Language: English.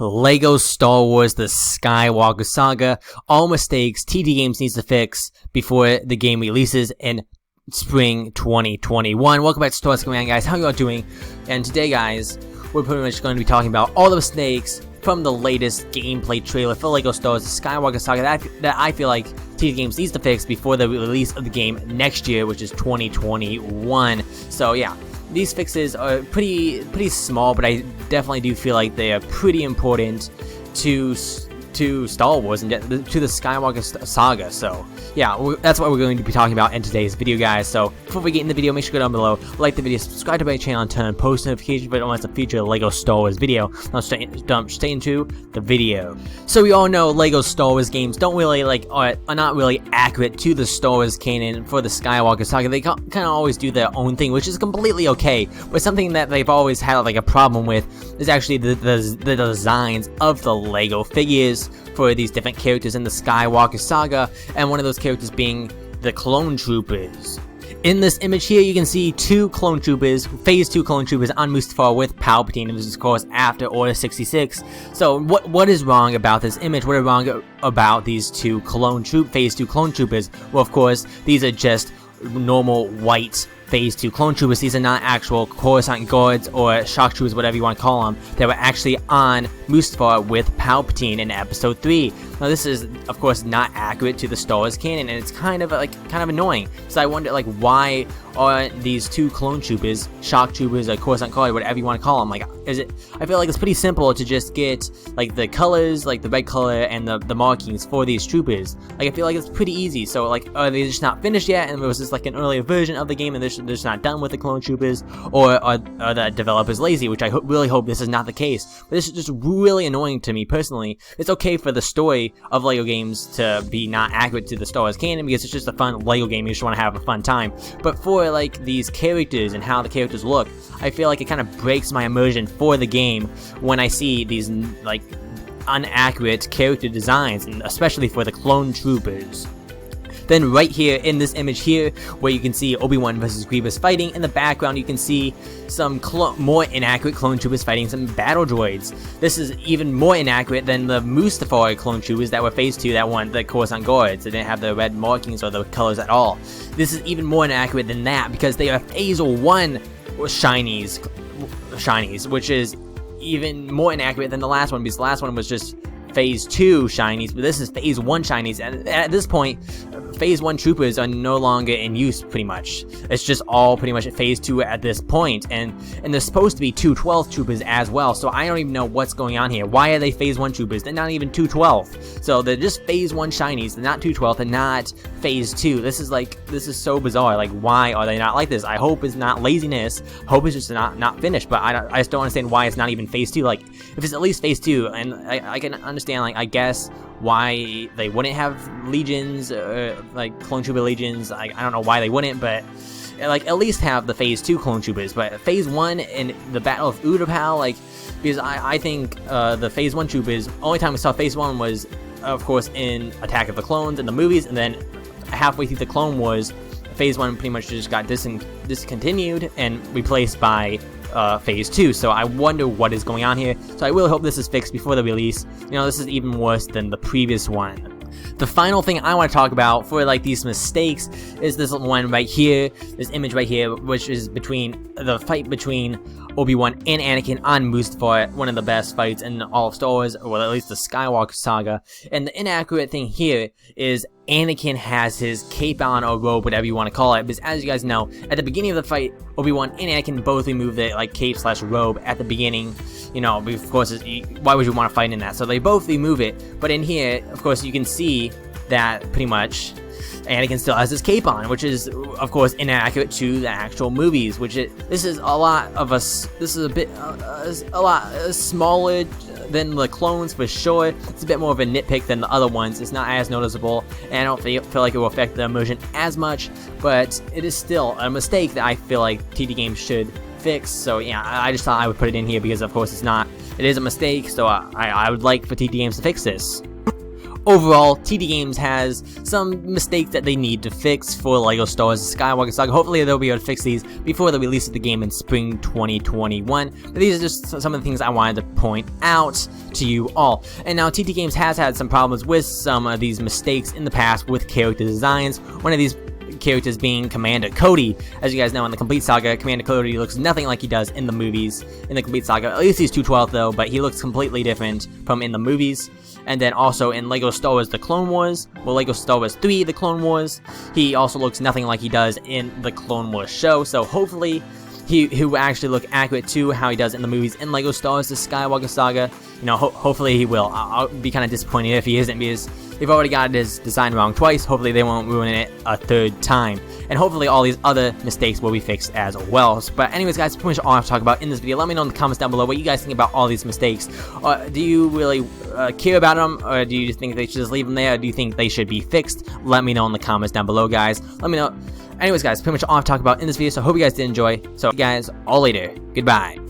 Lego Star Wars The Skywalker Saga. All mistakes TTGames needs to fix before the game releases in spring 2021. Welcome back to Star Wars Command, guys. How you all doing? And today, guys, we're pretty much going to be talking about all the mistakes from the latest gameplay trailer for Lego Star Wars The Skywalker Saga that I feel like TTGames needs to fix before the release of the game next year, which is 2021. So yeah, these fixes are pretty small, but I definitely do feel like they are pretty important to Star Wars and to the Skywalker Saga. So yeah, that's what we're going to be talking about in today's video, guys. So before we get in the video, make sure to go down below, like the video, subscribe to my channel, and turn on post notifications if you don't want to feature a Lego Star Wars video. Now jump straight into the video. So we all know Lego Star Wars games don't really are not really accurate to the Star Wars canon for the Skywalker Saga. They kind of always do their own thing, which is completely okay. But something that they've always had a problem with is actually the designs of the Lego figures for these different characters in the Skywalker Saga, and one of those characters being the clone troopers. In this image here, you can see two clone troopers, phase 2 clone troopers on Mustafar with Palpatine. This is, of course, after Order 66. So what is wrong about this image? What is wrong about these two phase 2 clone troopers? Well, of course, these are just normal white phase 2 clone troopers. These are not actual Coruscant guards or shock troopers, whatever you want to call them. They were actually on Mustafar with Palpatine in episode 3. Now this is, of course, not accurate to the Star Wars canon, and it's kind of annoying. So I wonder why are these two clone troopers, shock troopers, or Coruscant guard, whatever you want to call them? I feel like it's pretty simple to just get the colors, the red color and the markings for these troopers. I feel like it's pretty easy. So are they just not finished yet, and it was just an earlier version of the game, and they're just not done with the clone troopers, or are the developers lazy? Which I really hope this is not the case. But this is just really annoying to me personally. It's okay for the story of Lego games to be not accurate to the Star Wars canon because it's just a fun Lego game. You just want to have a fun time. But for these characters and how the characters look, I feel like it kind of breaks my immersion for the game when I see these inaccurate character designs, and especially for the clone troopers. Then right here in this image here, where you can see Obi-Wan versus Grievous fighting, in the background you can see some more inaccurate clone troopers fighting some battle droids. This is even more inaccurate than the Mustafar clone troopers that were phase 2 that won the Coruscant guards. They didn't have the red markings or the colors at all. This is even more inaccurate than that because they are phase 1 shinies, which is even more inaccurate than the last one, because the last one was just phase 2 shinies, but this is phase 1 shinies, and at this point phase 1 troopers are no longer in use pretty much. It's just all pretty much at phase 2 at this point, and there's supposed to be 212 troopers as well, so I don't even know what's going on here. Why are they phase 1 troopers? They're not even 212. So they're just phase 1 shinies, they're not 212, they're not phase 2. This is so bizarre. Why are they not like this? I hope it's not laziness. I hope it's just not finished, but I just don't understand why it's not even phase 2. If it's at least phase 2, and I can understand I guess why they wouldn't have legions, clone trooper legions. I don't know why they wouldn't, but at least have the phase 2 clone troopers. But phase 1 in the Battle of Utapau, because I think the phase 1 troopers, only time we saw phase 1 was of course in Attack of the Clones in the movies, and then halfway through the Clone Wars, phase 1 pretty much just got discontinued and replaced by phase 2, so I wonder what is going on here. So I really hope this is fixed before the release. This is even worse than the previous one. The final thing I want to talk about for these mistakes is this one right here, this image right here, which is between the fight between Obi-Wan and Anakin on Mustafar, one of the best fights in all of Star Wars, or at least the Skywalker Saga. And the inaccurate thing here is Anakin has his cape on, or robe, whatever you want to call it, because as you guys know, at the beginning of the fight, Obi-Wan and Anakin both remove the cape/robe at the beginning. Of course, why would you want to fight in that? So they both remove it, but in here, of course, you can see that pretty much Anakin still has his cape on, which is, of course, inaccurate to the actual movies. This is a lot smaller than the clones for sure. It's a bit more of a nitpick than the other ones. It's not as noticeable, and I don't feel like it will affect the immersion as much, but it is still a mistake that I feel like TTGames should fix. So yeah, I just thought I would put it in here because of course it is a mistake, so I would like for TTGames to fix this. overall, TTGames has some mistakes that they need to fix for LEGO Star Wars Skywalker Saga. Hopefully they'll be able to fix these before the release of the game in spring 2021. But these are just some of the things I wanted to point out to you all. And now TTGames has had some problems with some of these mistakes in the past with character designs. One of these characters being Commander Cody. As you guys know, in the Complete Saga, Commander Cody looks nothing like he does in the movies. In the Complete Saga, at least he's 212 though, but he looks completely different from in the movies. And then also in LEGO Star Wars The Clone Wars, well, LEGO Star Wars 3 The Clone Wars, he also looks nothing like he does in the Clone Wars show. So hopefully he will actually look accurate to how he does in the movies in LEGO Star Wars The Skywalker Saga. You know, hopefully he will. I'll be kind of disappointed if he isn't, because they've already got his design wrong twice. Hopefully they won't ruin it a third time. And hopefully all these other mistakes will be fixed as well. But anyways, guys, pretty much all I have to talk about in this video. Let me know in the comments down below what you guys think about all these mistakes. Do you really care about them, or do you think they should just leave them there, or do you think they should be fixed? Let me know in the comments down below, guys. Let me know. Anyways, guys, pretty much all I have to talk about in this video, so I hope you guys did enjoy. So, guys, all later. Goodbye.